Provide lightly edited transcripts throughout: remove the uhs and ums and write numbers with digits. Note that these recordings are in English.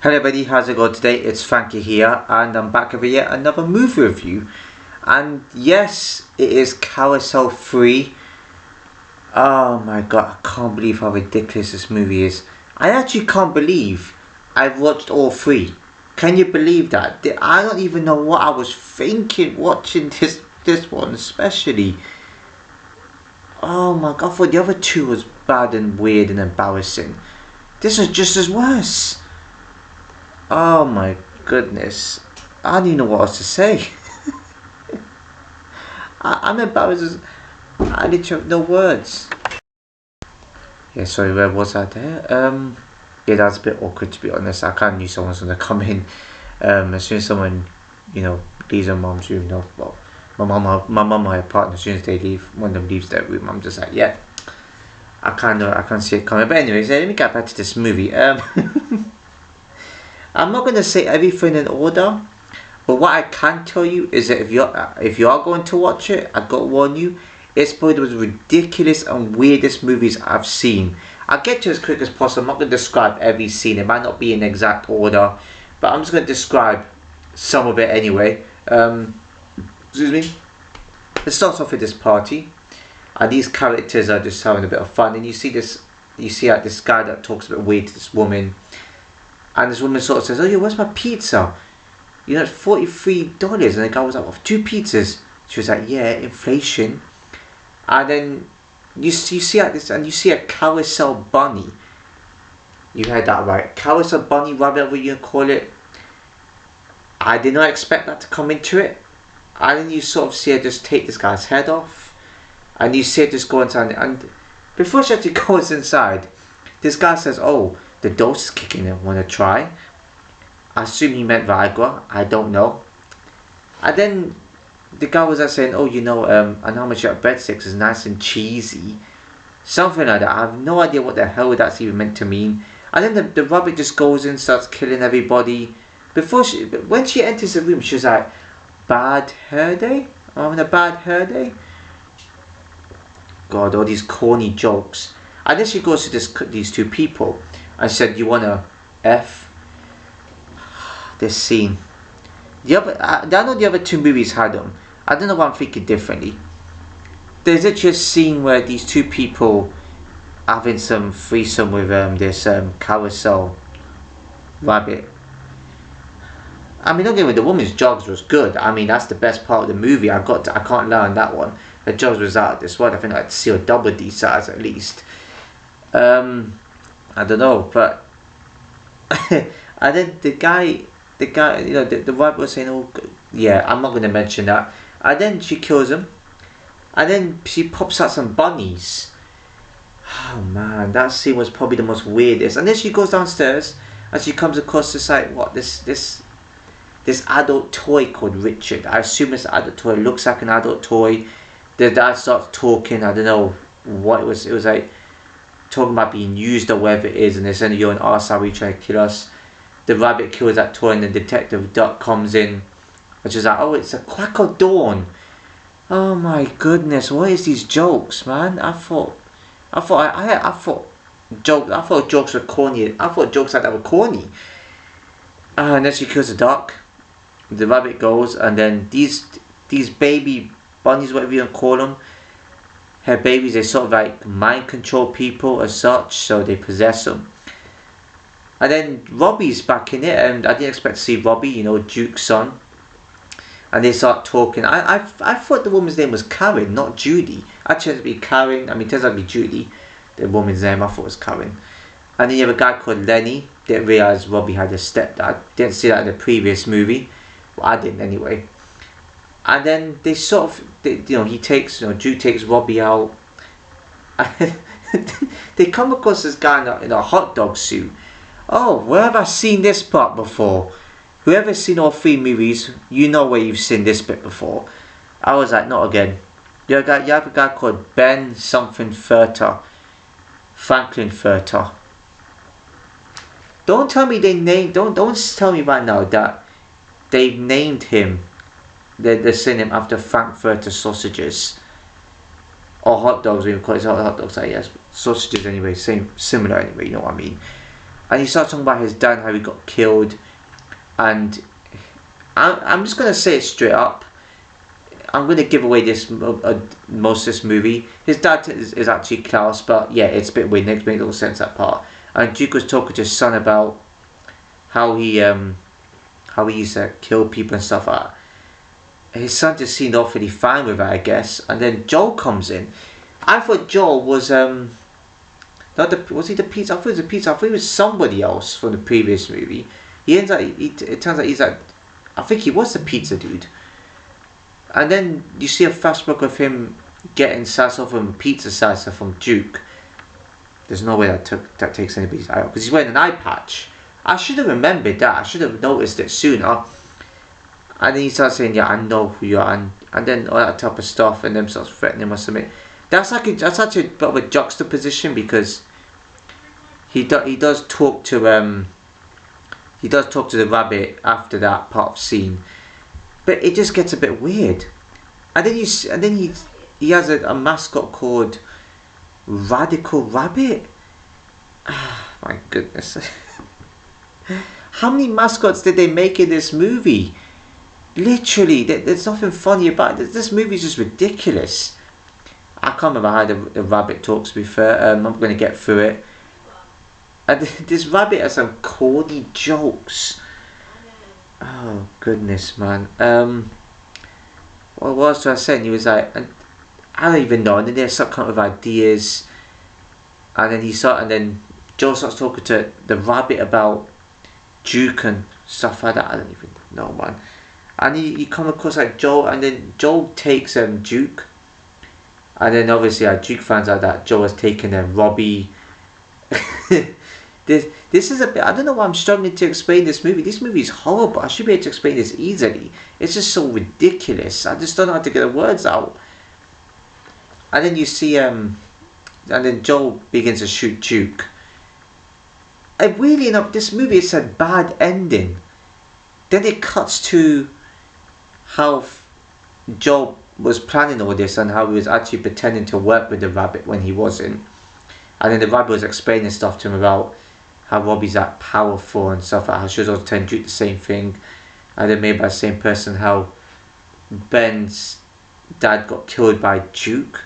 Hello everybody, how's it going today? It's Frankie here and I'm back with yet another movie review. And yes, it is CarousHell 3. Oh my god, I can't believe how ridiculous this movie is. I actually can't believe I've watched all 3. Can you believe that? I don't even know what I was thinking watching this one especially. Oh my god, I thought the other 2 was bad and weird and embarrassing. This is just as worse. Oh my goodness. I don't even know what else to say. I'm embarrassed. I literally have no words. Yeah, sorry, where was I there? Yeah, that's a bit awkward to be honest. I kind of knew someone was going to come in. As soon as someone, leaves their mom's room, well, my mum and my partner, as soon as they leave, one of them leaves their room, I'm just like, yeah. I can't see it coming. But anyways, let me get back to this movie. I'm not going to say everything in order, but what I can tell you is that if you are going to watch it, I've got to warn you, it's probably the most ridiculous and weirdest movies I've seen. I'll get to it as quick as possible. I'm not going to describe every scene. It might not be in exact order, but I'm just going to describe some of it anyway. Excuse me. It starts off with this party, and these characters are just having a bit of fun, and you see this guy that talks a bit weird to this woman. And this woman sort of says, "Oh yeah, where's my pizza? It's $43." And the guy was like, "Oh, 2 pizzas." She was like, "Yeah, inflation." And then you see at this, and you see a carousel bunny. You heard that right? Carousel bunny, whatever you call it. I did not expect that to come into it. And then you sort of see her just take this guy's head off, and you see her just go inside. And before she actually goes inside, this guy says, "Oh, the dose is kicking in, want to try?" I assume he meant Viagra, I don't know. And then the guy was saying, "Oh, and how much your breadsticks is nice and cheesy." Something like that. I have no idea what the hell that's even meant to mean. And then the rabbit just goes in, starts killing everybody. When she enters the room, she was like, "Bad hair day? I'm having a bad hair day?" God, all these corny jokes. And then she goes to these 2 people and said, "You wanna F?" This scene. I know the other 2 movies had them. I don't know why I'm thinking differently. There's actually a scene where these 2 people having some threesome with this carousel rabbit. I mean, don't get me wrong, the woman's jogs was good. I mean, that's the best part of the movie. I can't lie on that one. The jogs was out of this world. I think I'd see a double D size at least. I don't know, but and then the guy, the rabbit was saying, "Oh, yeah, I'm not going to mention that." And then she kills him, and then she pops out some bunnies. Oh man, that scene was probably the most weirdest. And then she goes downstairs, and she comes across this adult toy called Richard. I assume it's an adult toy. It looks like an adult toy. The dad starts talking. I don't know what it was. It was like talking about being used or whatever it is, and they're saying, "You're an arse, are you trying to kill us?" The rabbit kills that toy, and the detective Duck comes in, and she's like, "Oh, it's a crack of dawn." Oh my goodness, what is these jokes, man? I thought jokes were corny. I thought jokes like that were corny. And then she kills the duck. The rabbit goes, and then these baby bunnies, whatever you want to call them, her babies, they sort of like mind control people as such, so they possess them. And then Robbie's back in it, and I didn't expect to see Robbie, Duke's son. And they start talking. I thought the woman's name was Karen, not Judy. I chose to be Karen. I mean, it turns out to be Judy, the woman's name. I thought it was Karen. And then you have a guy called Lenny. Didn't realise Robbie had a stepdad. Didn't see that in the previous movie. Well, I didn't anyway. And then they sort of, Duke takes Robbie out. They come across this guy in a hot dog suit. Oh, where have I seen this part before? Whoever's seen all 3 movies, you know where you've seen this bit before. I was like, not again. You have a guy called Ben something Furter. Franklin Furter. Don't tell me don't tell me right now that they've named him. They're saying him after Frankfurter sausages. Or hot dogs, we call it hot dogs, I guess. Sausages anyway, similar anyway, you know what I mean. and he starts talking about his dad, how he got killed, and I'm just gonna say it straight up. I'm going to give away this most of this movie. His dad is actually Klaus, but yeah, it's a bit weird. It makes little sense, that part. And Duke was talking to his son about how he used to kill people and stuff like that. His son just seemed awfully fine with it, I guess. And then Joel comes in. I thought Joel was was he the pizza? I thought he was a pizza. I thought he was somebody else from the previous movie. It turns out he's like, I think he was the pizza dude. And then you see a flashback of him getting salsa from pizza salsa from Duke. There's no way that takes anybody's eye out, because he's wearing an eye patch. I should have remembered that. I should have noticed it sooner. And then he starts saying, "Yeah, I know who you are," and then all that type of stuff, and then starts threatening him or something. That's actually a bit of a juxtaposition, because he does talk to the rabbit after that part of scene. But it just gets a bit weird, and then he has a mascot called Radical Rabbit. My goodness, how many mascots did they make in this movie? Literally, there's nothing funny about it. This movie is just ridiculous. I can't remember how the rabbit talks. To be fair, I'm going to get through it. And this rabbit has some corny jokes. Oh goodness, man. What was I saying? He was like, and I don't even know. And then they start coming up with ideas, and then Joe starts talking to the rabbit about Duke and stuff like that. I don't even know, man. And he come across like Joe, and then Joe takes Duke, and then obviously Duke finds out that Joe has taken Robbie. This is a bit, I don't know why I'm struggling to explain this movie. This movie is horrible. I should be able to explain this easily. It's just so ridiculous. I just don't know how to get the words out. And then you see, and then Joel begins to shoot Duke. Weirdly enough, this movie is a bad ending. Then it cuts to how Joel was planning all this and how he was actually pretending to work with the rabbit when he wasn't. And then the rabbit was explaining stuff to him about how Robbie's that powerful and stuff, like how she was also telling Duke the same thing, and then made by the same person, how Ben's dad got killed by Duke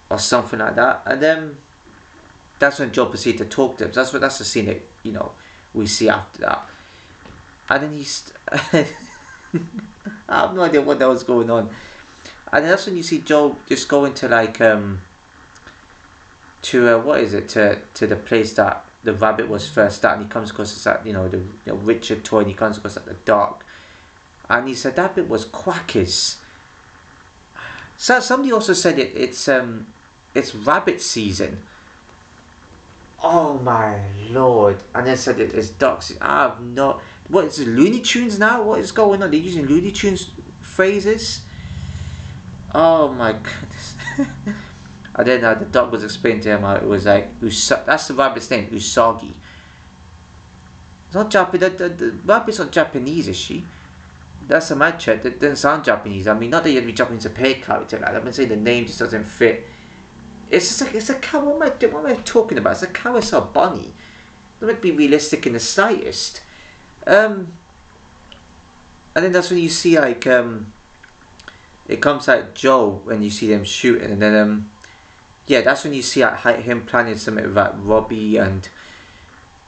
or something like that. And then that's when Joe proceeded to talk to him. So that's the scene that we see after that. And then I have no idea what that was going on. And then that's when you see Joe just go into like to the place that the rabbit was first at, and he comes across that the Richard toy, and he comes across at the dark, and he said that bit was quackers. So somebody also said it's rabbit season. Oh my lord! And then said it's duck season. I have no. What is it, Looney Tunes now? What is going on? They're using Looney Tunes phrases. Oh my goodness. And then the dog was explaining to him how it was like, that's the rabbit's name, Usagi. It's not Japanese, the rabbit's not Japanese, is she? That's a mad chat, that doesn't sound Japanese. I mean, not that you have to be Japanese to pay a character like that, I'm saying the name just doesn't fit. It's just like, it's a cow, what am I talking about? It's a CarousHell bunny. Don't be realistic in the slightest. And then that's when you see like, it comes like Joe when you see them shooting, and then yeah, that's when you see him planning something with Robbie and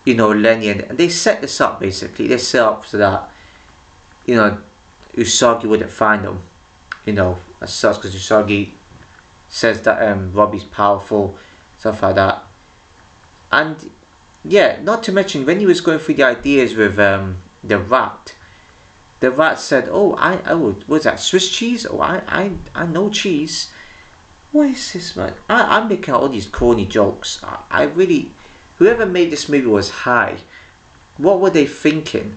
Lenny, and they set this up basically. They set up so that Usagi wouldn't find them. As such, because Usagi says that Robbie's powerful, stuff like that. And yeah, not to mention when he was going through the ideas with the rat said, what's that, Swiss cheese? I know cheese. What is this, man? I'm making all these corny jokes. I really, whoever made this movie was high. What were they thinking?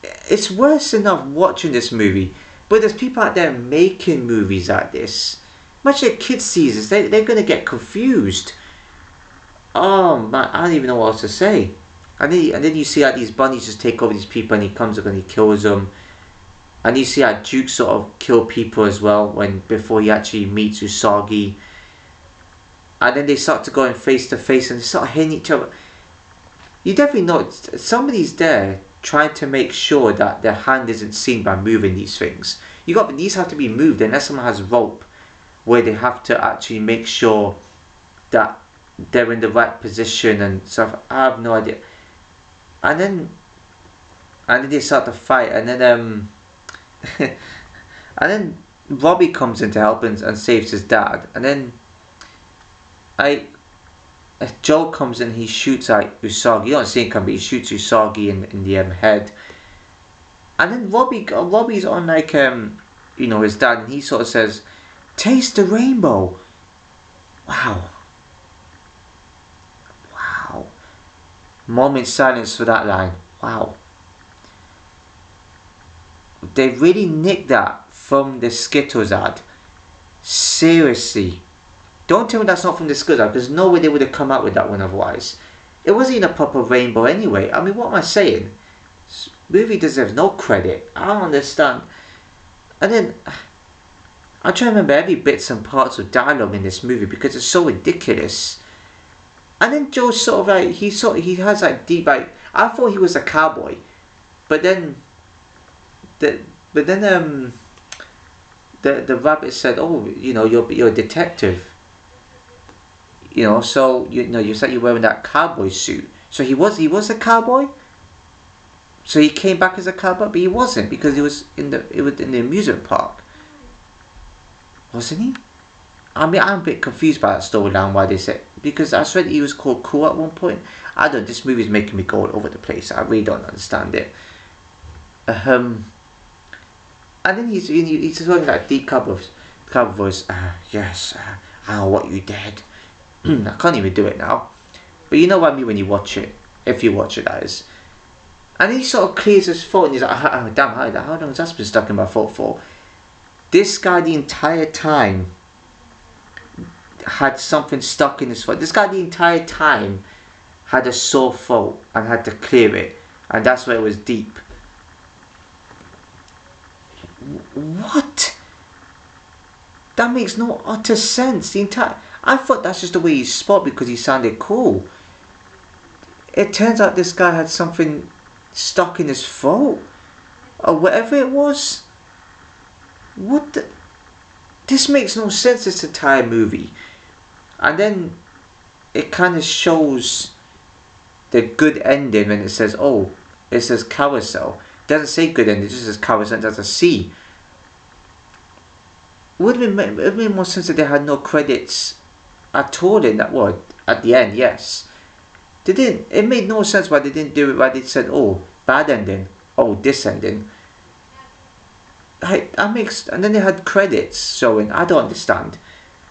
It's worse enough watching this movie, but there's people out there making movies like this. Imagine kids see this, they're going to get confused. Oh man, I don't even know what else to say. And then you see how these bunnies just take over these people, and he comes up and he kills them. And you see how Duke sort of kill people as well before he actually meets Usagi. And then they start to go in face to face and they start hitting each other. You definitely know somebody's there trying to make sure that their hand isn't seen by moving these things. These have to be moved unless someone has rope where they have to actually make sure that they're in the right position and stuff. I have no idea. And then they start to fight, and then and then Robbie comes in to help and saves his dad, and then Joe comes in, he shoots at Usagi. You don't see him come, but he shoots Usagi in the head. And then Robbie's on his dad, and he sort of says, "Taste the rainbow." Wow. Moment silence for that line. Wow. They really nicked that from the Skittles ad. Seriously. Don't tell me that's not from the Skittles ad, because no way they would have come out with that one otherwise. It wasn't even a proper rainbow anyway. I mean, what am I saying? This movie deserves no credit. I don't understand. And then I'm trying to remember every bits and parts of dialogue in this movie because it's so ridiculous. And then Joe's sort of like he has like deep I thought he was a cowboy, but then the rabbit said, "Oh, you're a detective. So you said you're wearing that cowboy suit. So he was a cowboy. So he came back as a cowboy, but he wasn't because he was in the amusement park, wasn't he? I mean, I'm a bit confused by that storyline. Why they said, because I read he was called Cool at one point. I don't. This movie is making me go all over the place. I really don't understand it. And then he's talking like deep cowboy voice. Yes, I know what you did. I can't even do it now. But you know what I mean when you watch it. If you watch it, that is. And he sort of clears his throat and he's like, oh, damn, how long has that been stuck in my throat for? This guy the entire time had something stuck in his throat. This guy the entire time had a sore throat and had to clear it. And that's where it was deep. What? That makes no utter sense. I thought that's just the way he spoke because he sounded cool. It turns out this guy had something stuck in his throat or whatever it was. This makes no sense, this entire movie. And then it kind of shows the good ending when it says CarousHell. It doesn't say good ending, it just says CarousHell. It does a C. It would have made more sense that they had no credits at all in that word at the end. Yes, they didn't. It made no sense why they didn't do it. Why they said, "Oh, bad ending," "Oh, this ending." And then they had credits showing. I don't understand.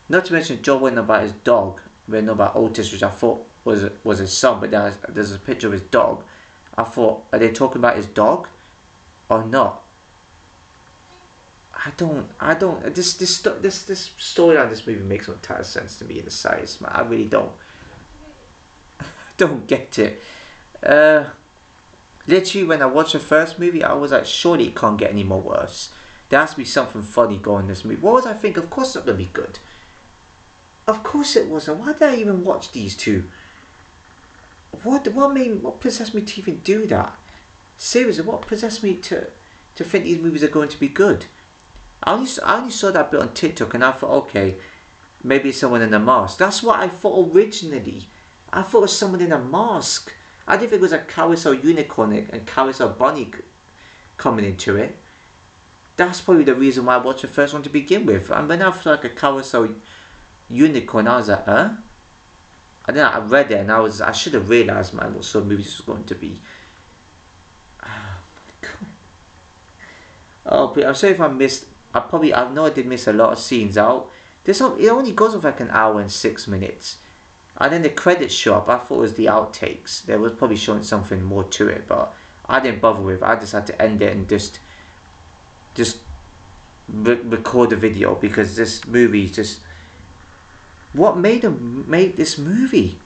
Not to mention Joe went about his dog. Went about Otis, which I thought was his son, but there's a picture of his dog. I thought, are they talking about his dog or not? I don't. This storyline, this movie makes no entire sense to me in the size. Man, I really don't. Don't get it. Literally, when I watched the first movie, I was like, surely it can't get any more worse. There has to be something funny going in this movie. What was I thinking? Of course it's not going to be good. Of course it wasn't. Why did I even watch these two? What possessed me to even do that? Seriously, what possessed me to think these movies are going to be good? I only saw that bit on TikTok and I thought, okay, maybe it's someone in a mask. That's what I thought originally. I thought it was someone in a mask. I didn't think it was a CarousHell unicorn and CarousHell bunny coming into it. That's probably the reason why I watched the first one to begin with. And when I saw like a CarousHell unicorn, I was like, huh? And then I read it and I should have realised, man, what sort of movie this was going to be. Oh my god. Oh, but I'm sorry if I missed. I know I did miss a lot of scenes out. It only goes for like an hour and 6 minutes. And then the credits show up. I thought it was the outtakes. They was probably showing something more to it, but I didn't bother with it. I just had to end it and just record the video because this movie just... What made them make this movie?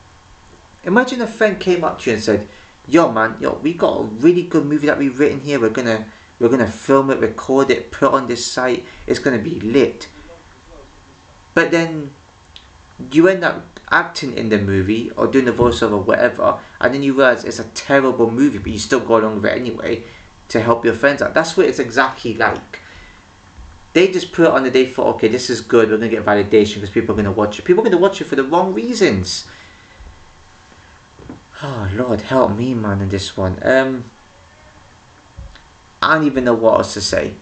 Imagine a friend came up to you and said, yo man, we got a really good movie that we've written here. We're gonna film it, record it, put it on this site. It's gonna be lit. But then you end up acting in the movie or doing the voiceover or whatever, and then you realise it's a terrible movie, but you still go along with it anyway to help your friends out. That's what it's exactly like. They just put it on the day for, okay, this is good, we're going to get validation because people are going to watch it. People are going to watch it for the wrong reasons. Oh, Lord, help me, man, in this one. I don't even know what else to say.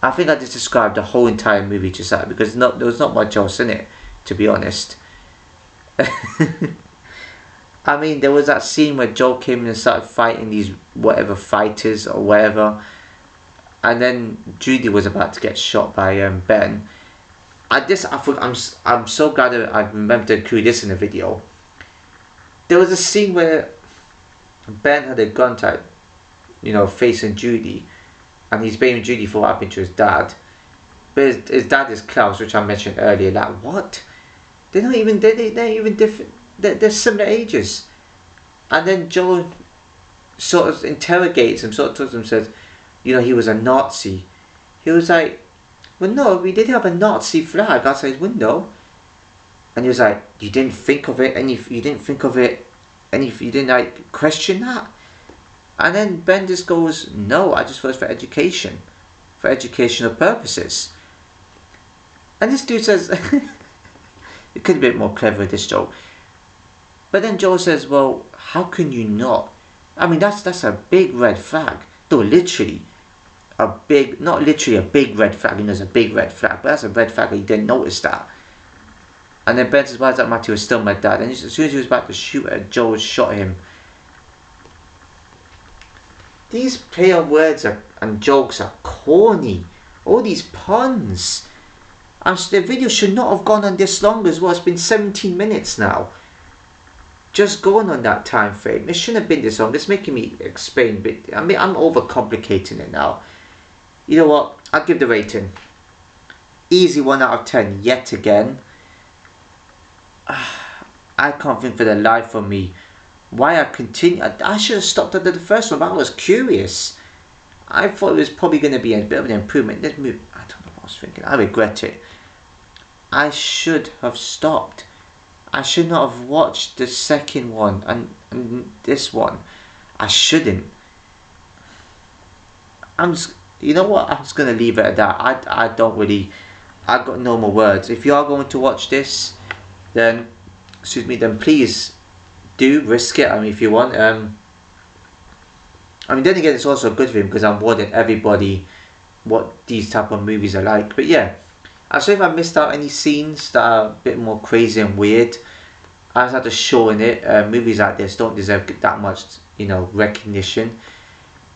I think I just described the whole entire movie just that, because there was not much else in it, to be honest. I mean, there was that scene where Joel came in and started fighting these whatever fighters or whatever, and then Judy was about to get shot by Ben. I'm so glad that I remembered to include this in the video. There was a scene where Ben had a gun type, facing Judy, and he's blaming Judy for what happened to his dad. But his dad is Klaus, which I mentioned earlier. Like, what? They're not even different. They're similar ages. And then Joel sort of interrogates him, sort of talks to him, says, he was a Nazi. He was like, well, no, we did have a Nazi flag outside his window. And he was like, you didn't think of it, and you didn't think of it, and you didn't question that. And then Ben just goes, no, I just was for education, for educational purposes. And this dude says, it could be a bit more clever with this joke. But then Joel says, well, how can you not? I mean, that's a big red flag. Though literally, not literally a big red flag, there's a big red flag, but that's a red flag, and you didn't notice that. And then Ben says, why does that matter? He was still my dad. And as soon as he was about to shoot her, Joel shot him. These play on words and jokes are corny. All these puns. And the video should not have gone on this long as well. It's been 17 minutes now. Just going on that time frame. It shouldn't have been this long. It's making me explain a bit. I mean, I'm overcomplicating it now. You know what? I'll give the rating. Easy 1 out of 10 yet again. I can't think for the life of me why I continue. I should have stopped after the first one, but I was curious. I thought it was probably going to be a bit of an improvement. This movie, I don't know what I was thinking. I regret it. I should have stopped. I should not have watched the second one and this one. I shouldn't. You know what? I'm just going to leave it at that. I've got no more words. If you are going to watch this, then please do risk it. I mean, if you want. I mean, then again, it's also good for him because I'm warning everybody what these type of movies are like. But yeah, I'm sorry if I missed out any scenes that are a bit more crazy and weird. I just had to show in it. Movies like this don't deserve that much, recognition.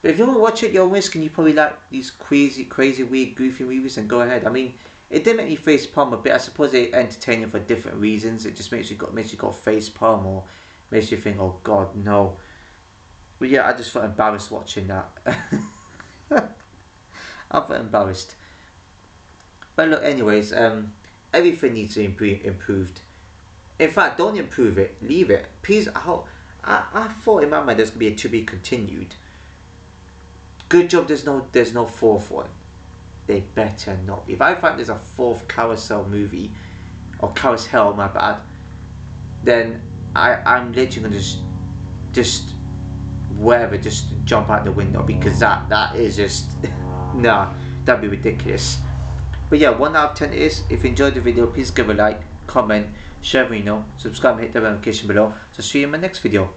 But if you want to watch it your risk and you probably like these crazy, weird, goofy movies, then go ahead. I mean, it did make me face palm a bit. I suppose they're entertaining for different reasons. It just makes you go face palm, or makes you think, oh God, no. But yeah, I just felt embarrassed watching that. I felt embarrassed. But look, anyways, everything needs to be improved. In fact, don't improve it. Leave it. Please. I thought in my mind there's gonna be a to be continued. Good job. There's no fourth one. They better not be. If I find there's a fourth CarousHell movie, or CarousHell, my bad, then I'm literally gonna just jump out the window, because that is just nah, that'd be ridiculous. But yeah, 1 out of 10 is. If you enjoyed the video, please give a like, comment, share, subscribe, and hit the notification below. So see you in my next video.